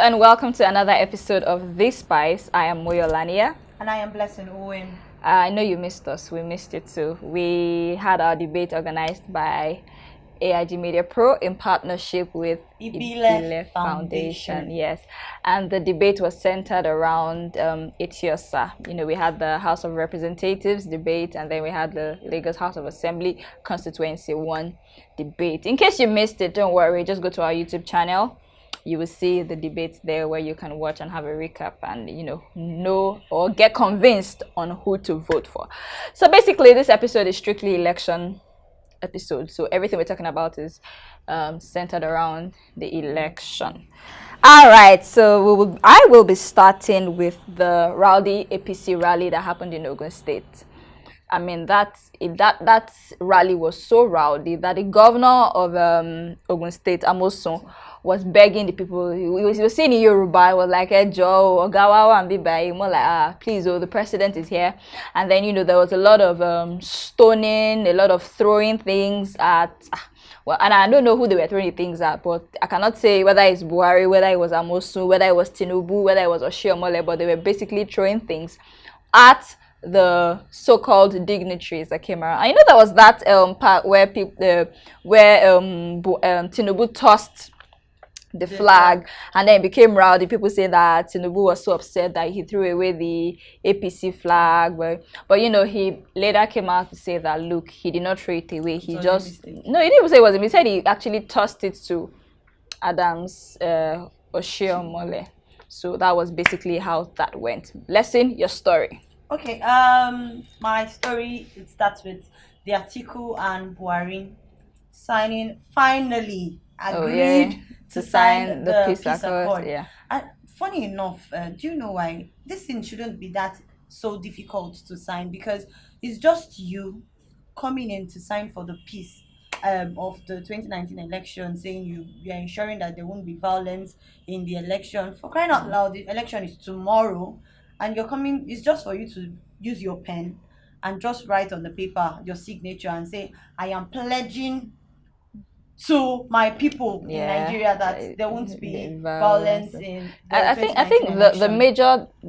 and welcome to another episode of This Spice. I am Moyo Lania. And I am Blessing Owen. I know you missed us. We missed you too. We had our debate organized by AIG Media Pro in partnership with Ibile Foundation. Yes, and the debate was centered around Etiosa. We had the House of Representatives debate, and then we had the Lagos House of Assembly Constituency 1 debate. In case you missed it, don't worry. Just go to our YouTube channel. You will see the debates there where you can watch and have a recap and, know or get convinced on who to vote for. So basically, this episode is strictly election episode. So everything we're talking about is centered around the election. All right. So I will be starting with the rowdy APC rally that happened in Ogun State. I mean, that rally was so rowdy that the governor of Ogun State, Amosun, was begging the people. He was saying in Yoruba, was like, "Hey, Joe, Ogawawa and Bibai," more like, please, the president is here. And then, there was a lot of stoning, a lot of throwing things at, well, and I don't know who they were throwing things at, but I cannot say whether it's Buhari, whether it was Amosun, whether it was Tinubu, whether it was Oshiomhole, but they were basically throwing things at the so-called dignitaries that came around. I know there was that part where Tinubu tossed the flag, and then it became rowdy. People say that Tinubu was so upset that he threw away the APC flag, but he later came out to say that, look, he did not throw it away. He just he didn't even say it was him. He said he actually tossed it to Adams Oshiomhole. So that was basically how that went. Lesson, your story. Okay, my story, it starts with the Atiku and Buhari signing, finally agreed to sign the peace accord. Yeah. And funny enough, do you know why? This thing shouldn't be that so difficult to sign, because it's just you coming in to sign for the peace of the 2019 election, saying you are ensuring that there won't be violence in the election. For crying out loud, the election is tomorrow. And you're coming, it's just for you to use your pen and just write on the paper your signature and say, I am pledging to my people in Nigeria that there won't be violence in the I think the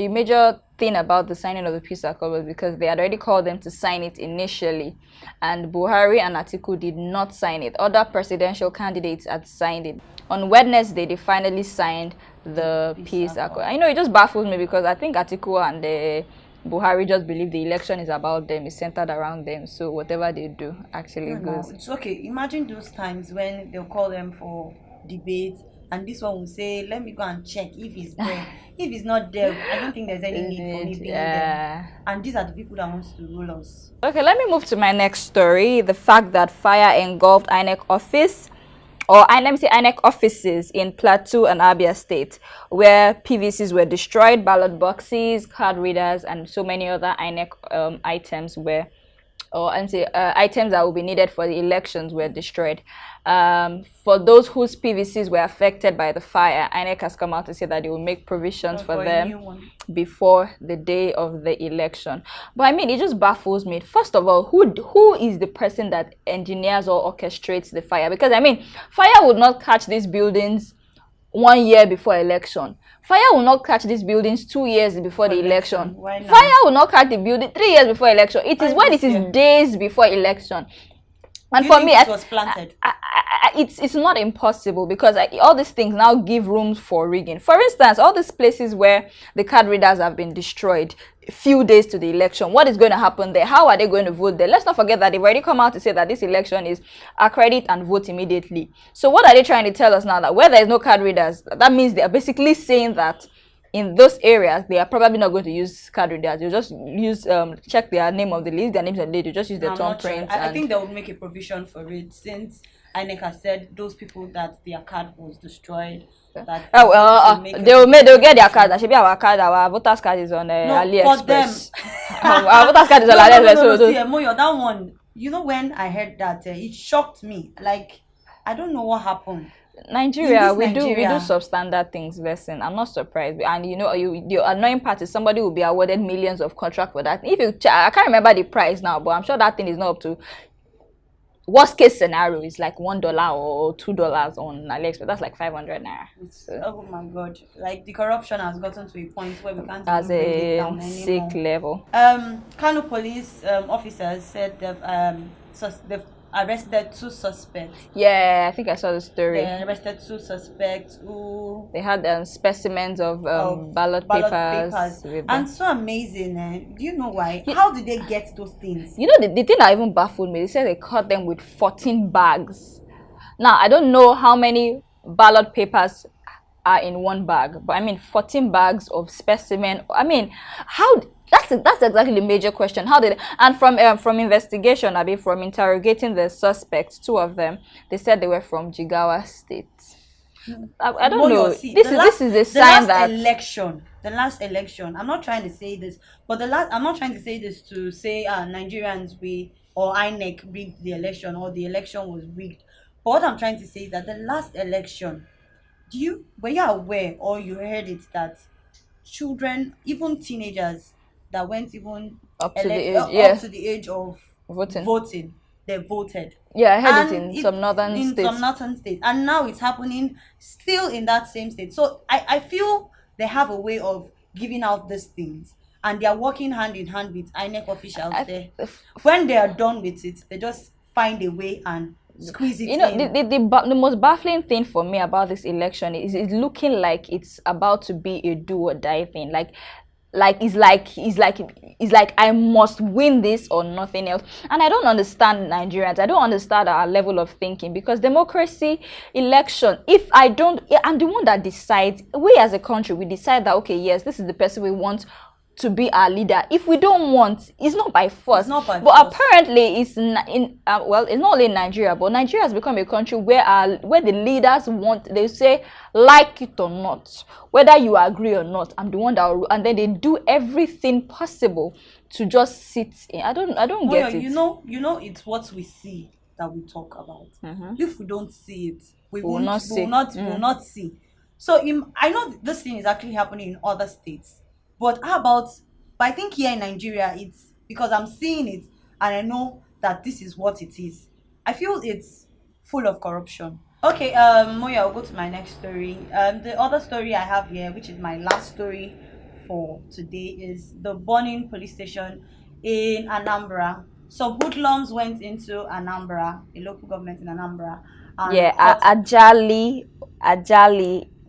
major thing about the signing of the peace accord was because they had already called them to sign it initially, and Buhari and Atiku did not sign it. Other presidential candidates had signed it. On Wednesday, they finally signed the peace accord. It just baffles me because I think Atiku and Buhari just believe the election is about them, it's centered around them. So whatever they do actually goes. It's okay. Imagine those times when they'll call them for debate, and this one will say, let me go and check if he's there. If he's not there, I don't think there's any need for me being there. And these are the people that wants to rule us. Okay, let me move to my next story. The fact that fire engulfed INEC office, or let me say INEC offices in Plateau and Abia State, where PVCs were destroyed, ballot boxes, card readers, and so many other INEC items were, items that will be needed for the elections were destroyed. For those whose PVCs were affected by the fire, INEC has come out to say that they will make provisions for them before the day of the election. But it just baffles me. First of all, who is the person that engineers or orchestrates the fire? Because fire would not catch these buildings 1 year before election. Fire will not catch these buildings 2 years before the election. Fire will not catch the building 3 years before election. It is when it is days before election. And for me, it was planted. It's not impossible, because all these things now give rooms for rigging. For instance, all these places where the card readers have been destroyed a few days to the election, what is going to happen there? How are they going to vote there? Let's not forget that they've already come out to say that this election is accredit and vote immediately. So what are they trying to tell us now? That where there is no card readers, that means they are basically saying that in those areas, they are probably not going to use card readers. You just use check their name of the list, their names, and they just use their thumbprint. I think they would make a provision for it, since INEC has said those people that their card was destroyed. They'll get their card. That should be our card. Our voters card is on AliExpress. For them. Our voters card is on AliExpress. See, Moyo, that one. When I heard that, it shocked me. Like, I don't know what happened. Nigeria, we do substandard things, Blessing. I'm not surprised. And the annoying part is somebody will be awarded millions of contract for that. I can't remember the price now, but I'm sure that thing is not up to worst case scenario is like $1 or $2 on AliExpress. That's like 500 naira. So, Oh my God! Like the corruption has gotten to a point where we can't as even bring it a down sick anymore. level. Kano police officers said they've arrested two suspects. Yeah, I think I saw the story. They arrested two suspects who They had specimens of ballot papers. papers with them. And so amazing. Do you know why? How did they get those things? You know, the thing that even baffled me, they said they caught them with 14 bags. Now, I don't know how many ballot papers are in one bag, but I mean 14 bags of specimen. I mean, how that's exactly the major question. How did, and from investigation, I mean from interrogating the suspects, two of them, they said they were from Jigawa State. I don't know. See, this is a sign that the last election. I'm not trying to say this, but I'm not trying to say this to say Nigerians or INEC rigged the election or the election was rigged. But what I'm trying to say is that the last election, were you aware or you heard it that children, even teenagers that went even up to the age, yeah, up to the age of voting, they voted. Yeah, I heard it in some northern states, and now it's happening still in that same state. So I feel they have a way of giving out these things, and they are working hand in hand with INEC officials there. When they are done with it, they just find a way and squeeze it in. The most baffling thing for me about this election is it's looking like it's about to be a do or die thing. It's like I must win this or nothing else. And I don't understand Nigerians. I don't understand our level of thinking, because democracy, election, if I don't, I'm the one that decides. We as a country, we decide that, okay, yes, this is the person we want to be our leader. If we don't want, it's not by force. It's not by but force. Apparently it's well, it's not only in Nigeria, but Nigeria has become a country where the leaders want, they say, like it or not, whether you agree or not, I'm the one that will, and then they do everything possible to just sit in. I don't get it. You know it's what we see that we talk about. If we don't see it, we will not see. So I know this thing is actually happening in other states. But but I think here in Nigeria, it's because I'm seeing it and I know that this is what it is. I feel it's full of corruption. Okay, Moya, I'll go to my next story. The other story I have here, which is my last story for today, is the burning police station in Anambra. Some hoodlums went into Anambra, a local government in Anambra. Ajali,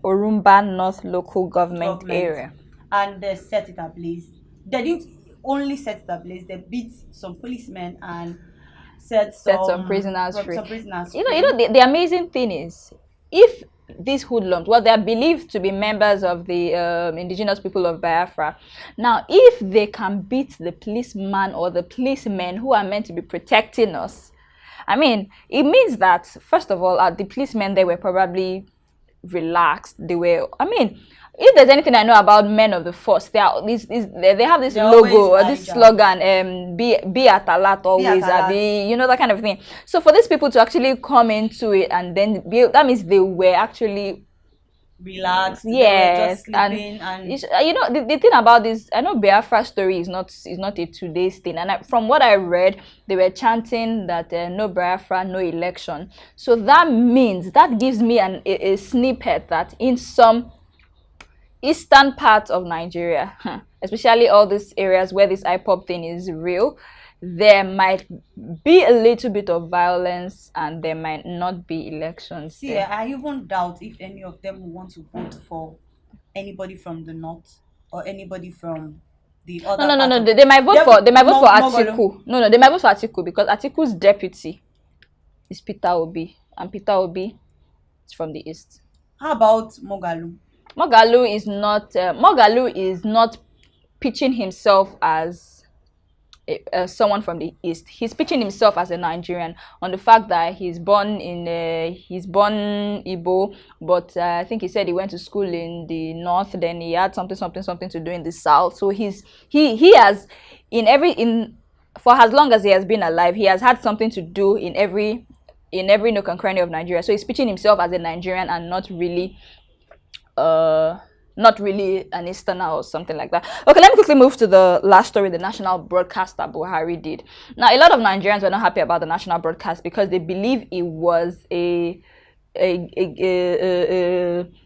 Orumba North Local Government Area. And they set it ablaze. They didn't only set it ablaze, they beat some policemen and set some prisoners free. You know, the amazing thing is, if these hoodlums, well, they are believed to be members of the indigenous people of Biafra. Now, if they can beat the policeman or the policemen who are meant to be protecting us, I mean, it means that, first of all, the policemen, they were probably relaxed. They were, I mean, if there's anything I know about men of the force, they have this logo or this slogan, be at alert always, you know, that kind of thing. So for these people to actually come into it and then that means they were actually relaxed. Yes, and you know, the thing about this, I know Biafra story is not a today's thing, and from what I read, they were chanting that no Biafra, no election. So that gives me a snippet that in some eastern part of Nigeria, especially all these areas where this IPOP thing is real, there might be a little bit of violence and there might not be elections. See, there. I even doubt if any of them will want to vote for anybody from the north or anybody from the other. No. They might vote for Atiku. No, they might vote for Atiku because Atiku's deputy is Peter Obi, and Peter Obi is from the east. How about Mogalu? Mogalu is not pitching himself as someone from the east. He's pitching himself as a Nigerian on the fact that he's born Igbo, but I think he said he went to school in the north. Then he had something to do in the south. So he has for as long as he has been alive, he has had something to do in every nook and cranny of Nigeria. So he's pitching himself as a Nigerian and not really not really an external or something like that. Okay, let me quickly move to the last story, the national broadcast that Buhari did. Now, a lot of Nigerians were not happy about the national broadcast because they believe it was a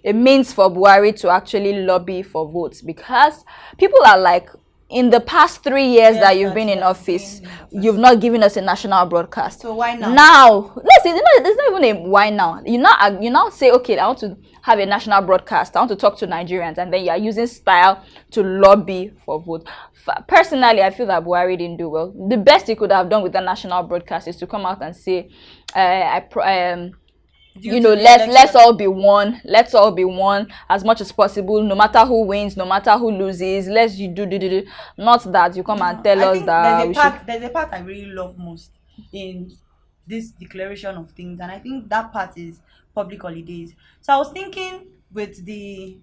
means for Buhari to actually lobby for votes, because people are like, in the past 3 years that you've been in office, you've not given us a national broadcast. So why now? Now, let's say, there's not even a why now. You now say, okay, I want to have a national broadcast. I want to talk to Nigerians, and then you are using style to lobby for vote. Personally, I feel that Buhari didn't do well. The best he could have done with the national broadcast is to come out and say, let's all be one. Let's all be one as much as possible, no matter who wins, no matter who loses. Let's do. Not that you come and tell us that there's a part I really love most in this declaration of things, and I think that part is public holidays. So I was thinking, with the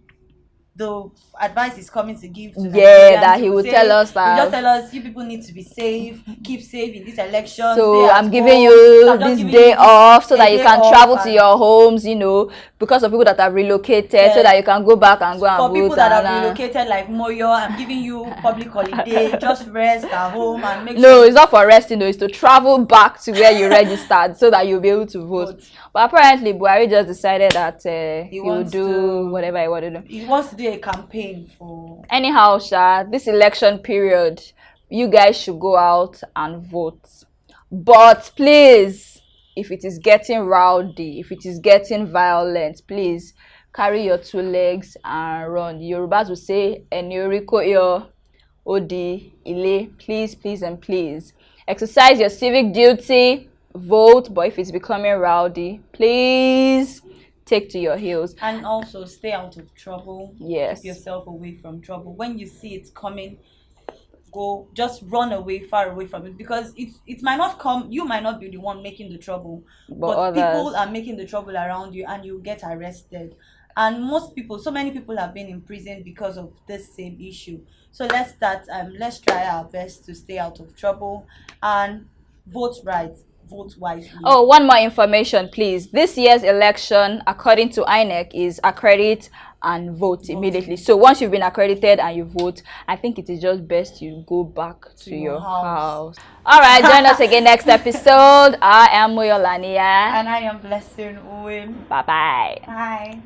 advice is coming to give to Nigerians, that he would tell us that, he just tell us, you people need to be safe, keep safe in this election. So I'm giving you this day off so that you can travel to your homes, because of people that have relocated, so that you can go back and go and vote. For people that have relocated like Moyo, I'm giving you public holiday, just rest at home and make sure. No, it's not for resting, it's to travel back to where you registered so that you'll be able to vote. But apparently Buhari just decided that he will do whatever he wanted to do. He wants to do a campaign for... Anyhow, this election period, you guys should go out and vote. But please, if it is getting rowdy, if it is getting violent, please carry your 2 legs and run. The Yorubas will say, Enioriko yo odi ile. Please, please, and please. Exercise your civic duty, vote, but if it's becoming rowdy, please take to your heels. And also stay out of trouble. Yes. Keep yourself away from trouble. When you see it coming, just run away, far away from it, because it might not come, you might not be the one making the trouble, but people are making the trouble around you, and you get arrested. And so many people have been in prison because of this same issue. So let's try our best to stay out of trouble and vote right. Vote wisely. Oh, one more information, please. This year's election, according to INEC, is accredit and vote immediately. So once you've been accredited and you vote, I think it is just best you go back to your house. All right, join us again next episode. I am Moyolania. And I am Blessing Owen. Bye-bye. Bye.